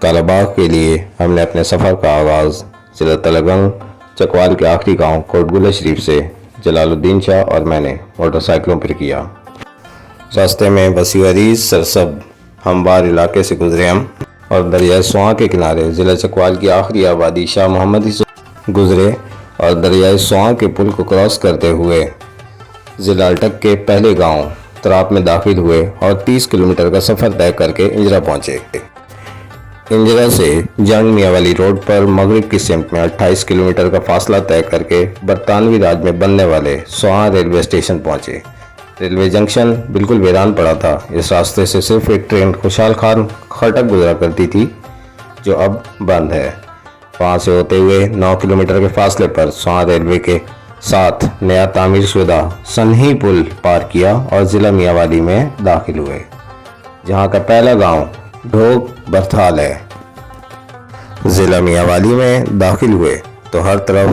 کالا باغ کے لیے ہم نے اپنے سفر کا آغاز ضلع تلگنگ چکوال کے آخری گاؤں کوٹگلہ شریف سے جلال الدین شاہ اور میں نے موٹر سائیکلوں پر کیا۔ راستے میں وسیع عریض سرسب ہموار علاقے سے گزرے ہم اور دریائے سواں کے کنارے ضلع چکوال کی آخری آبادی شاہ محمد سے گزرے اور دریائے سواں کے پل کو کراس کرتے ہوئے ضلع اٹک کے پہلے گاؤں تراپ میں داخل ہوئے اور 30 کلومیٹر کا سفر طے کر کے انجرا پہنچے۔ انجرا سے جنگ میاں والی روڈ پر مغرب کی سمت میں 28 کلومیٹر کا فاصلہ طے کر کے برطانوی راج میں بننے والے سواں ریلوے اسٹیشن پہنچے۔ ریلوے جنکشن بالکل ویران پڑا تھا۔ اس راستے سے صرف ایک ٹرین خوشحال خان خٹک گزرا کرتی تھی جو اب بند ہے۔ وہاں سے ہوتے ہوئے 9 کلومیٹر کے فاصلے پر سواں ریلوے کے ساتھ نیا تعمیر شدہ سنہی پل پار کیا اور ضلع میاں والی میں داخل ہوئے، جہاں کا پہلا گاؤں ڈھوک برتھال ہے۔ ضلع میاں والی میں داخل ہوئے تو ہر طرف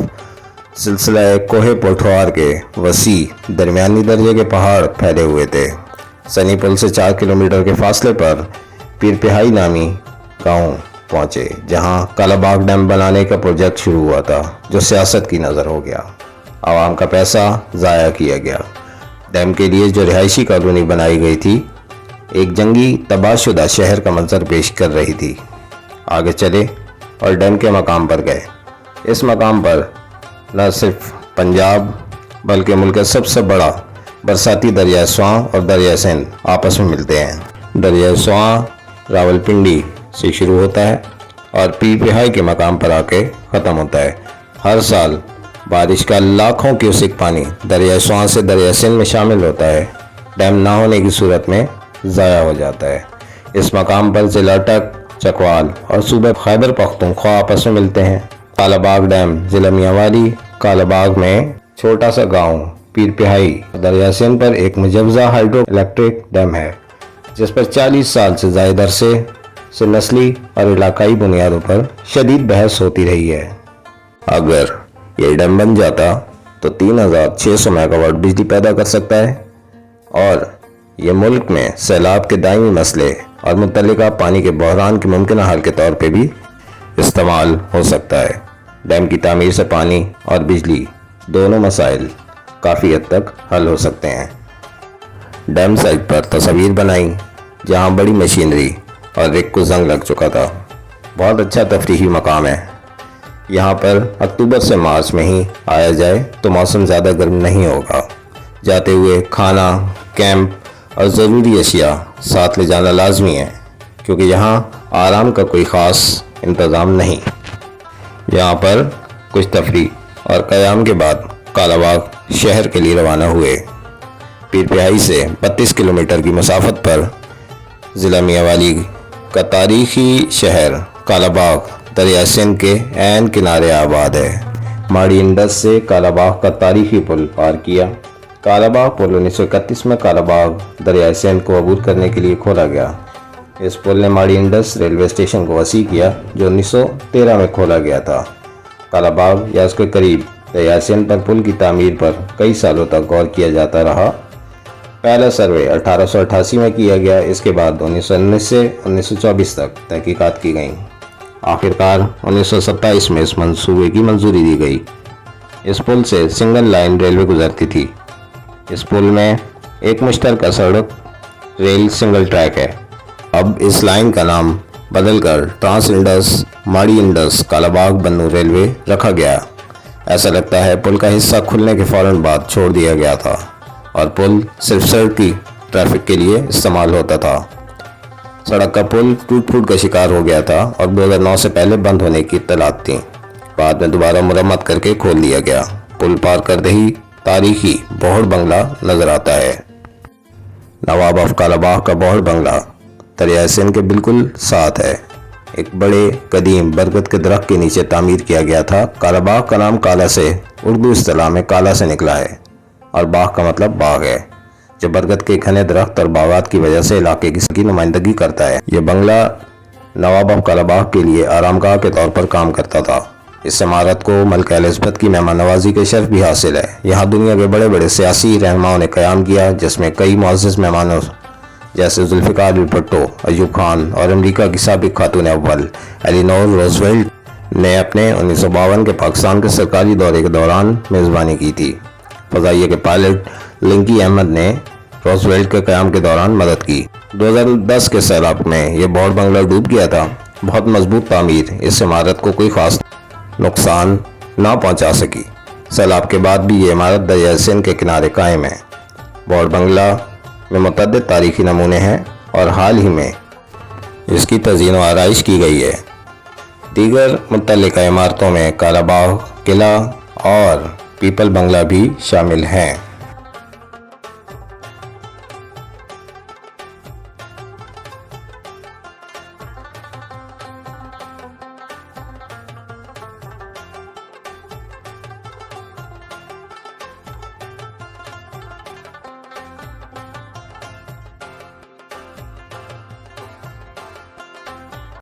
سلسلہ کوہ پوٹھوار کے وسیع درمیانی درجے کے پہاڑ پھیلے ہوئے تھے۔ سنی پل سے 4 کلومیٹر کے فاصلے پر پیر پہائی نامی گاؤں پہنچے، جہاں کالا باغ ڈیم بنانے کا پروجیکٹ شروع ہوا تھا جو سیاست کی نظر ہو گیا۔ عوام کا پیسہ ضائع کیا گیا۔ ڈیم کے لیے جو رہائشی کالونی بنائی گئی تھی ایک جنگی تباہ شدہ شہر کا منظر پیش کر رہی تھی۔ آگے چلے اور ڈیم کے مقام پر گئے۔ اس مقام پر نہ صرف پنجاب بلکہ ملک کا سب سے بڑا برساتی دریائے سواں اور دریائے سندھ آپس میں ملتے ہیں۔ دریائے سواں راولپنڈی سے شروع ہوتا ہے اور پیر پہائی کے مقام پر آ کے ختم ہوتا ہے۔ ہر سال بارش کا لاکھوں کیوسک پانی دریائے سواں سے دریائے سندھ میں شامل ہوتا ہے۔ ڈیم نہ ہونے کی صورت میں ضائع ہو جاتا ہے۔ اس مقام پر ضلع اٹک، چکوال اور صوبہ خیبر پختونخوا آپس میں ملتے ہیں۔ کالا باغ ڈیم ضلع میاں والی کالا باغ میں چھوٹا سا گاؤں پیر پہائی دریائے سندھ پر ایک مجوزہ ہائیڈرو الیکٹرک ڈیم ہے، جس پر 40 سال سے زائد عرصے سے نسلی اور علاقائی بنیادوں پر شدید بحث ہوتی رہی ہے۔ اگر یہ ڈیم بن جاتا تو 3600 میگا واٹ بجلی پیدا کر سکتا ہے اور یہ ملک میں سیلاب کے دائمی مسئلے اور متعلقہ پانی کے بحران کے ممکنہ حل کے طور پہ بھی استعمال ہو سکتا ہے۔ ڈیم کی تعمیر سے پانی اور بجلی دونوں مسائل کافی حد تک حل ہو سکتے ہیں۔ ڈیم سائٹ پر تصاویر بنائی جہاں بڑی مشینری اور ریک کو زنگ لگ چکا تھا۔ بہت اچھا تفریحی مقام ہے۔ یہاں پر اکتوبر سے مارچ میں ہی آیا جائے تو موسم زیادہ گرم نہیں ہوگا۔ جاتے ہوئے کھانا، کیمپ اور ضروری اشیاء ساتھ لے جانا لازمی ہے، کیونکہ یہاں آرام کا کوئی خاص انتظام نہیں۔ یہاں پر کچھ تفریح اور قیام کے بعد کالا باغ شہر کے لیے روانہ ہوئے۔ پیر پہائی سے 32 کلومیٹر کی مسافت پر ضلع میاں والی کا تاریخی شہر کالا باغ دریائے سندھ کے عین کنارے آباد ہے۔ ماڑی انڈس سے کالا باغ کا تاریخی پل پار کیا۔ کالا باغ پل 1931 میں کالا باغ دریائے سندھ کو عبور کرنے کے لیے کھولا گیا۔ اس پل نے ماڑی انڈس ریلوے اسٹیشن کو وسیع کیا جو 1913 میں کھولا گیا تھا۔ کالا باغ یا اس کے قریب دریائے سندھ پر پل کی تعمیر پر کئی سالوں تک غور کیا جاتا رہا۔ پہلا سروے 1888 میں کیا گیا۔ اس کے بعد 1919 سے 1924 تک تحقیقات کی گئیں۔ آخرکار 1927 میں اس منصوبے کی منظوری دی گئی۔ اس پل سے سنگل لائن ریلوے گزرتی تھی۔ اس پل میں ایک مشترکہ سڑک ریل سنگل ٹریک ہے۔ اب اس لائن کا نام بدل کر ٹرانس انڈس ماڑی انڈس کالا باغ بنو ریلوے رکھا گیا۔ ایسا لگتا ہے پل کا حصہ کھلنے کے فوراً بعد چھوڑ دیا گیا تھا اور پل صرف سڑکی ٹریفک کے لیے استعمال ہوتا تھا۔ سڑک کا پل ٹوٹ پھوٹ کا شکار ہو گیا تھا اور 2009 سے پہلے بند ہونے کی اطلاعات تھیں۔ بعد میں دوبارہ مرمت کر کے کھول دیا گیا۔ پل پار کرتے ہی تاریخی بوہڑ بنگلہ نظر آتا ہے۔ نواب آف کالا باغ کا بوہڑ بنگلہ دریائے سندھ کے بالکل ساتھ ہے۔ ایک بڑے قدیم برگد کے درخت کے نیچے تعمیر کیا گیا تھا۔ کالا باغ کا نام کالا سے اردو اصطلاح میں کالا سے نکلا ہے اور باغ کا مطلب باغ ہے، جو برگد کے گھنے درخت اور باغات کی وجہ سے علاقے کی نمائندگی کرتا ہے۔ یہ بنگلہ نواب آف کالا باغ کے لیے آرام گاہ کے طور پر کام کرتا تھا۔ اس عمارت کو ملکہ الزبتھ کی مہمان نوازی کے شرف بھی حاصل ہے۔ یہاں دنیا کے بڑے بڑے سیاسی رہنماؤں نے قیام کیا، جس میں کئی معزز مہمانوں جیسے ذوالفقار علی بھٹو، ایوب خان اور امریکہ کی سابق خاتون اول ایلینور روزویلٹ نے اپنے 1952 کے پاکستان کے سرکاری دورے کے دوران میزبانی کی تھی۔ فضائیہ کے پائلٹ لنکی احمد نے روزویلٹ کے قیام کے دوران مدد کی۔ 2010 کے سیلاب میں یہ بورڈ بنگلہ ڈوب گیا تھا۔ بہت مضبوط تعمیر اس عمارت کو کوئی خاص نقصان نہ پہنچا سکی۔ سیلاب کے بعد بھی یہ عمارت دریائے سندھ کے کنارے قائم ہے۔ بورڈ بنگلہ میں متعدد تاریخی نمونے ہیں اور حال ہی میں اس کی تزئین و آرائش کی گئی ہے۔ دیگر متعلقہ عمارتوں میں کالا باغ قلعہ اور پیپل بنگلہ بھی شامل ہیں۔